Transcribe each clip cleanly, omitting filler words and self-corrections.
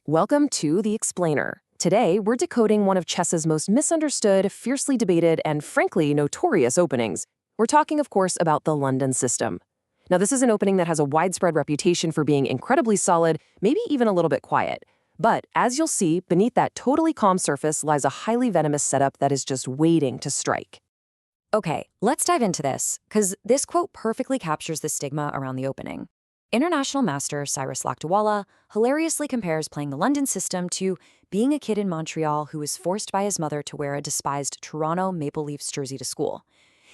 Welcome to The Explainer. Today, we're decoding one of chess's most misunderstood, fiercely debated, and frankly notorious openings. We're talking, of course, about the London system. Now, this is an opening that has a widespread reputation for being incredibly solid, maybe even a little bit quiet. But, as you'll see, beneath that totally calm surface lies a highly venomous setup that is just waiting to strike. Okay, let's dive into this, because this quote perfectly captures the stigma around the opening. International master Cyrus Lakdawala hilariously compares playing the London system to being a kid in Montreal who was forced by his mother to wear a despised Toronto Maple Leafs jersey to school.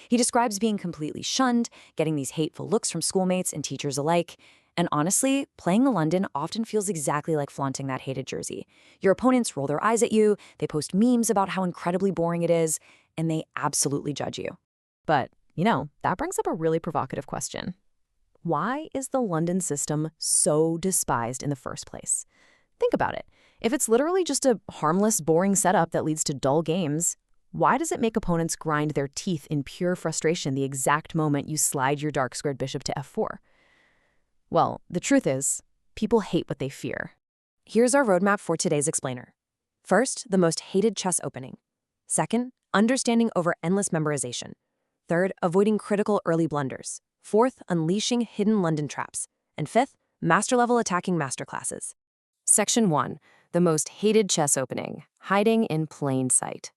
He describes being completely shunned, getting these hateful looks from schoolmates and teachers alike, and honestly, playing the London often feels exactly like flaunting that hated jersey. Your opponents roll their eyes at you, they post memes about how incredibly boring it is, and they absolutely judge you. But, that brings up a really provocative question. Why is the London system so despised in the first place? Think about it. If it's literally just a harmless, boring setup that leads to dull games, why does it make opponents grind their teeth in pure frustration the exact moment you slide your dark-squared bishop to f4? Well, the truth is, people hate what they fear. Here's our roadmap for today's explainer. First, the most hated chess opening. Second, understanding over endless memorization. Third, avoiding critical early blunders. Fourth, unleashing hidden London traps. And fifth, master-level attacking masterclasses. Section 1. The most hated chess opening, hiding in plain sight.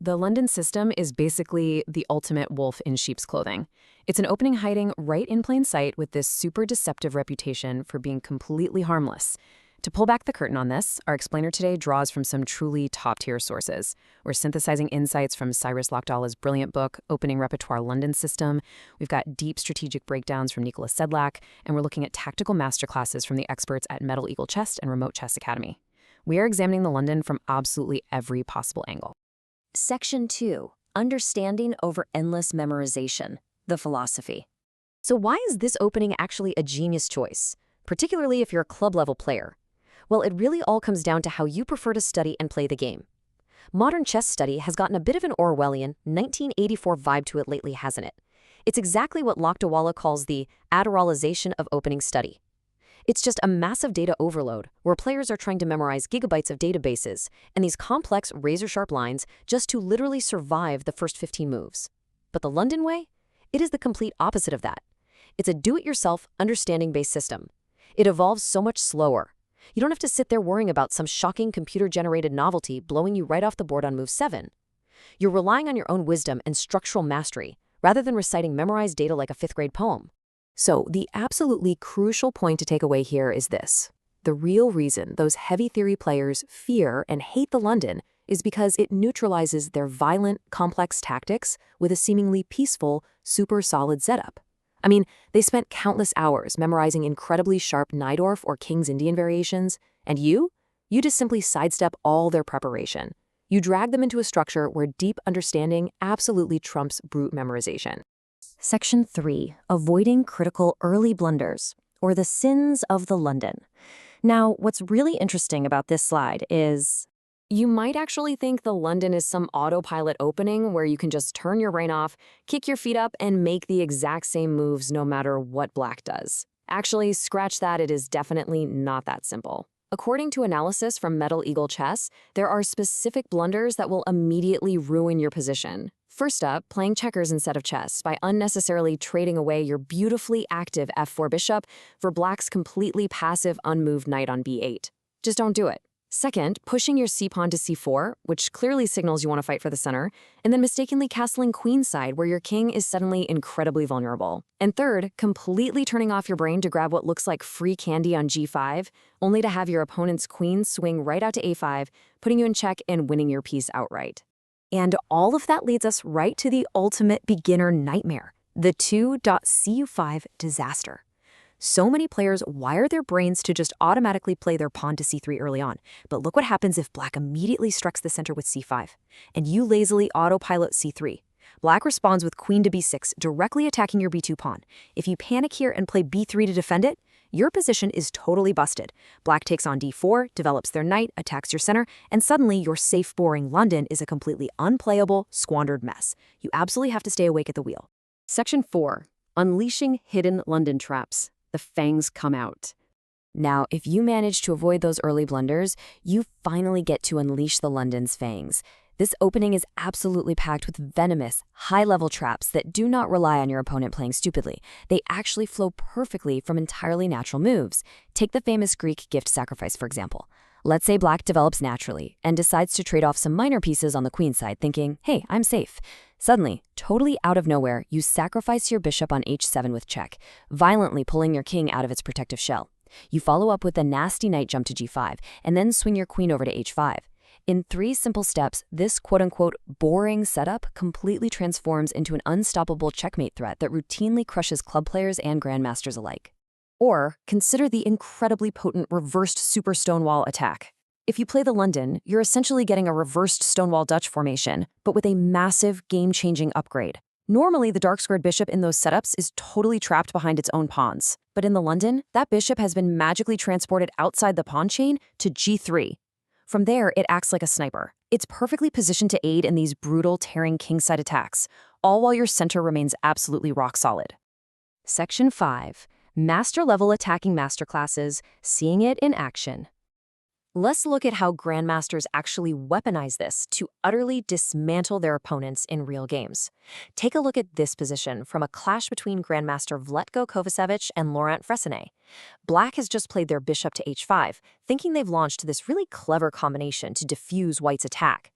The London system is basically the ultimate wolf in sheep's clothing. It's an opening hiding right in plain sight with this super deceptive reputation for being completely harmless. To pull back the curtain on this, our explainer today draws from some truly top-tier sources. We're synthesizing insights from Cyrus Lakdawala's brilliant book, Opening Repertoire London System. We've got deep strategic breakdowns from Nicholas Sedlak, and we're looking at tactical masterclasses from the experts at Metal Eagle Chess and Remote Chess Academy. We are examining the London from absolutely every possible angle. Section 2. Understanding over endless memorization. The philosophy. So why is this opening actually a genius choice, particularly if you're a club-level player? Well, it really all comes down to how you prefer to study and play the game. Modern chess study has gotten a bit of an Orwellian 1984 vibe to it lately, hasn't it? It's exactly what Lakdawala calls the Adderallization of opening study. It's just a massive data overload where players are trying to memorize gigabytes of databases and these complex razor-sharp lines just to literally survive the first 15 moves. But the London way? It is the complete opposite of that. It's a do-it-yourself, understanding-based system. It evolves so much slower. You don't have to sit there worrying about some shocking computer-generated novelty blowing you right off the board on move 7. You're relying on your own wisdom and structural mastery, rather than reciting memorized data like a fifth-grade poem. So, the absolutely crucial point to take away here is this. The real reason those heavy theory players fear and hate the London is because it neutralizes their violent, complex tactics with a seemingly peaceful, super solid setup. I mean, they spent countless hours memorizing incredibly sharp Najdorf or King's Indian variations, and you just simply sidestep all their preparation. You drag them into a structure where deep understanding absolutely trumps brute memorization. Section 3. Avoiding critical early blunders, or the sins of the London. Now, what's really interesting about this slide is you might actually think the London is some autopilot opening where you can just turn your brain off, kick your feet up, and make the exact same moves no matter what black does. Actually, scratch that, it is definitely not that simple. According to analysis from Metal Eagle Chess, there are specific blunders that will immediately ruin your position. First up, playing checkers instead of chess by unnecessarily trading away your beautifully active f4 bishop for black's completely passive unmoved knight on b8. Just don't do it. Second, pushing your c-pawn to c4, which clearly signals you want to fight for the center, and then mistakenly castling queenside where your king is suddenly incredibly vulnerable. And third, completely turning off your brain to grab what looks like free candy on g5, only to have your opponent's queen swing right out to a5, putting you in check and winning your piece outright. And all of that leads us right to the ultimate beginner nightmare, the 2.cu5 disaster. So many players wire their brains to just automatically play their pawn to c3 early on. But look what happens if black immediately strikes the center with c5, and you lazily autopilot c3. Black responds with queen to b6, directly attacking your b2 pawn. If you panic here and play b3 to defend it, your position is totally busted. Black takes on d4, develops their knight, attacks your center, and suddenly your safe, boring London is a completely unplayable, squandered mess. You absolutely have to stay awake at the wheel. Section 4. Unleashing hidden London traps. The fangs come out. Now, if you manage to avoid those early blunders, you finally get to unleash the London's fangs. This opening is absolutely packed with venomous, high-level traps that do not rely on your opponent playing stupidly. They actually flow perfectly from entirely natural moves. Take the famous Greek gift sacrifice, for example. Let's say black develops naturally and decides to trade off some minor pieces on the queen side, thinking, hey, I'm safe. Suddenly, totally out of nowhere, you sacrifice your bishop on h7 with check, violently pulling your king out of its protective shell. You follow up with a nasty knight jump to g5, and then swing your queen over to h5. In 3 simple steps, this quote-unquote boring setup completely transforms into an unstoppable checkmate threat that routinely crushes club players and grandmasters alike. Or consider the incredibly potent reversed super stonewall attack. If you play the London, you're essentially getting a reversed stonewall Dutch formation, but with a massive game-changing upgrade. Normally, the dark-squared bishop in those setups is totally trapped behind its own pawns. But in the London, that bishop has been magically transported outside the pawn chain to g3. From there, it acts like a sniper. It's perfectly positioned to aid in these brutal, tearing kingside attacks, all while your center remains absolutely rock solid. Section 5. Master-level attacking masterclasses, seeing it in action. Let's look at how grandmasters actually weaponize this to utterly dismantle their opponents in real games. Take a look at this position from a clash between Grandmaster Vlatko Kovacevic and Laurent Fressinet. Black has just played their bishop to h5, thinking they've launched this really clever combination to defuse white's attack.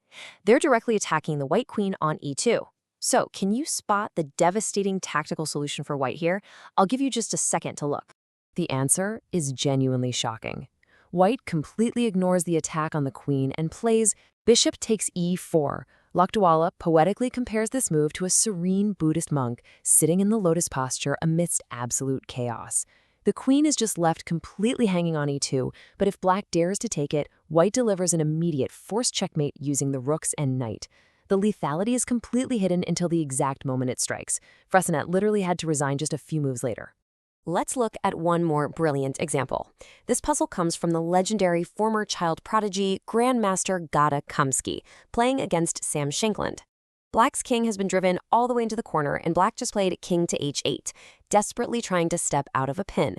They're directly attacking the white queen on e2. So, can you spot the devastating tactical solution for white here? I'll give you just a second to look. The answer is genuinely shocking. White completely ignores the attack on the queen and plays bishop takes e4. Lakdawala poetically compares this move to a serene Buddhist monk sitting in the lotus posture amidst absolute chaos. The queen is just left completely hanging on e2, but if black dares to take it, white delivers an immediate forced checkmate using the rooks and knight. The lethality is completely hidden until the exact moment it strikes. Fressinet literally had to resign just a few moves later. Let's look at one more brilliant example. This puzzle comes from the legendary former child prodigy Grandmaster Gada Kamsky, playing against Sam Shankland. Black's king has been driven all the way into the corner, and black just played king to h8, desperately trying to step out of a pin.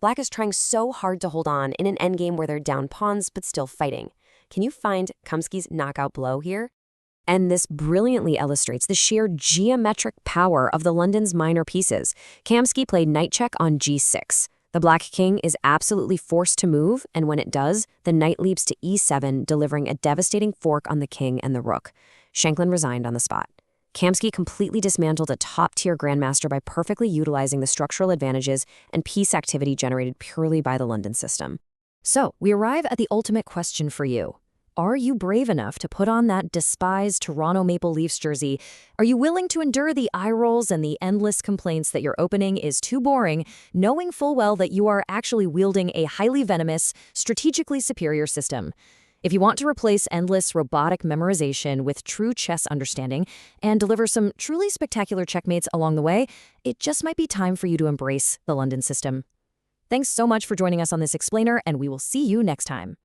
Black is trying so hard to hold on in an endgame where they're down pawns but still fighting. Can you find Kamsky's knockout blow here? And this brilliantly illustrates the sheer geometric power of the London's minor pieces. Kamsky played knight check on g6. The black king is absolutely forced to move, and when it does, the knight leaps to e7, delivering a devastating fork on the king and the rook. Shankland resigned on the spot. Kamsky completely dismantled a top-tier grandmaster by perfectly utilizing the structural advantages and piece activity generated purely by the London system. So, we arrive at the ultimate question for you. Are you brave enough to put on that despised Toronto Maple Leafs jersey? Are you willing to endure the eye rolls and the endless complaints that your opening is too boring, knowing full well that you are actually wielding a highly venomous, strategically superior system? If you want to replace endless robotic memorization with true chess understanding and deliver some truly spectacular checkmates along the way, it just might be time for you to embrace the London system. Thanks so much for joining us on this explainer, and we will see you next time.